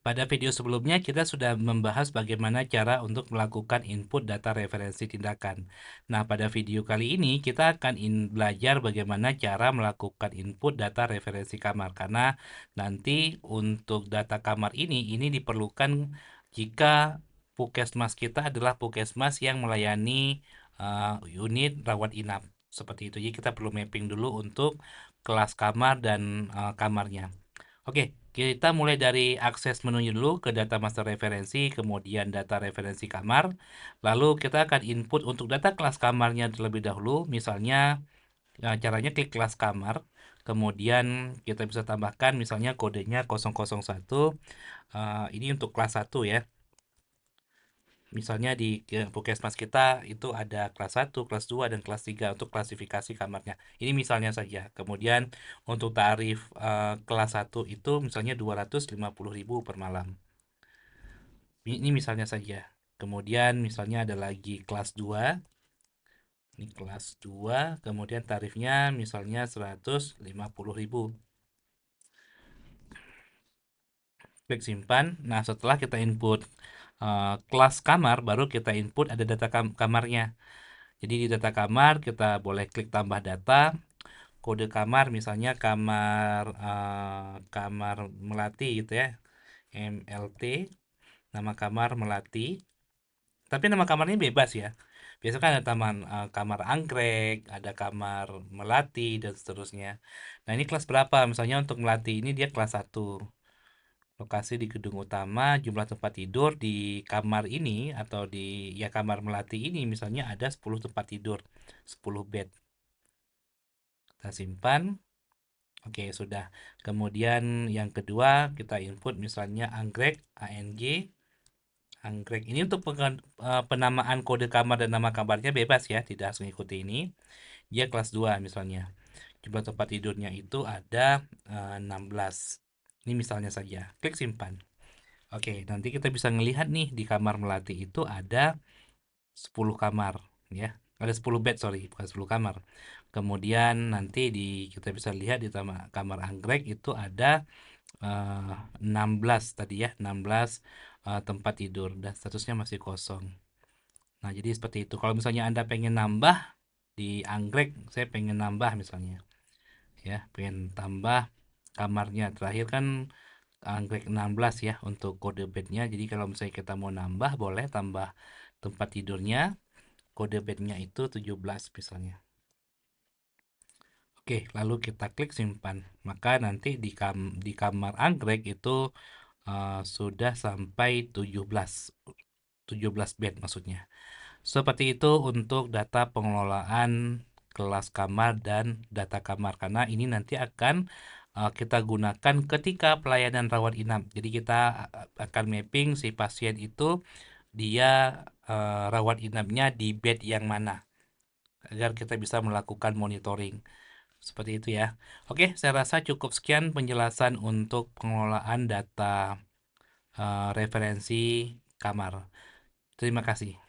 Pada video sebelumnya kita sudah membahas bagaimana cara untuk melakukan input data referensi tindakan. Nah, pada video kali ini kita akan belajar bagaimana cara melakukan input data referensi kamar. Karena nanti untuk data kamar ini diperlukan jika puskesmas kita adalah puskesmas yang melayani unit rawat inap. Seperti itu. Jadi kita perlu mapping dulu untuk kelas kamar dan kamarnya. Oke, kita mulai dari akses menunya dulu ke data master referensi, kemudian data referensi kamar. Lalu kita akan input untuk data kelas kamarnya terlebih dahulu. Misalnya caranya klik kelas kamar. Kemudian kita bisa tambahkan misalnya kodenya 001. Ini untuk kelas 1 ya. Misalnya di puskesmas kita itu ada kelas 1, kelas 2, dan kelas 3 untuk klasifikasi kamarnya. Ini misalnya saja. Kemudian untuk tarif kelas 1 itu misalnya 250.000 per malam. Ini misalnya saja. Kemudian misalnya ada lagi kelas 2. Ini kelas 2, kemudian tarifnya misalnya 150.000. Klik simpan. Nah, setelah kita input kelas kamar, baru kita input ada data kamarnya. Jadi di data kamar kita boleh klik tambah data, kode kamar misalnya kamar Melati gitu ya, MLT, nama kamar Melati. Tapi nama kamarnya bebas ya. Biasanya kan ada kamar anggrek, ada kamar Melati dan seterusnya. Nah, ini kelas berapa? Misalnya untuk Melati ini dia kelas 1. Lokasi di gedung utama, jumlah tempat tidur di kamar ini atau di ya kamar Melati ini misalnya ada 10 tempat tidur, 10 bed. Kita simpan. Oke, sudah. Kemudian yang kedua kita input misalnya anggrek, ANG, anggrek. Ini untuk penamaan kode kamar dan nama kamarnya bebas ya, tidak harus mengikuti ini. Dia kelas 2 misalnya. Jumlah tempat tidurnya itu ada 16. Ini misalnya saja. Klik simpan. Oke, nanti kita bisa ngelihat nih di kamar Melati itu ada 10 kamar ya. Ada 10 bed, sorry, bukan 10 kamar. Kemudian nanti kita bisa lihat di kamar anggrek itu ada 16 tadi ya, 16 tempat tidur dan statusnya masih kosong. Nah, jadi seperti itu. Kalau misalnya Anda pengen nambah di anggrek, saya pengen nambah misalnya ya, pengen tambah kamarnya. Terakhir kan anggrek 16 ya untuk kode bednya. Jadi kalau misalnya kita mau nambah boleh tambah tempat tidurnya, kode bednya itu 17 misalnya. Oke, lalu kita klik simpan. Maka nanti di kamar anggrek itu sudah sampai 17 bed maksudnya. Seperti itu untuk data pengelolaan kelas kamar dan data kamar, karena ini nanti akan kita gunakan ketika pelayanan rawat inap. Jadi kita akan mapping si pasien itu dia rawat inapnya di bed yang mana agar kita bisa melakukan monitoring. Seperti itu ya. Oke, saya rasa cukup sekian penjelasan untuk pengelolaan data referensi kamar. Terima kasih.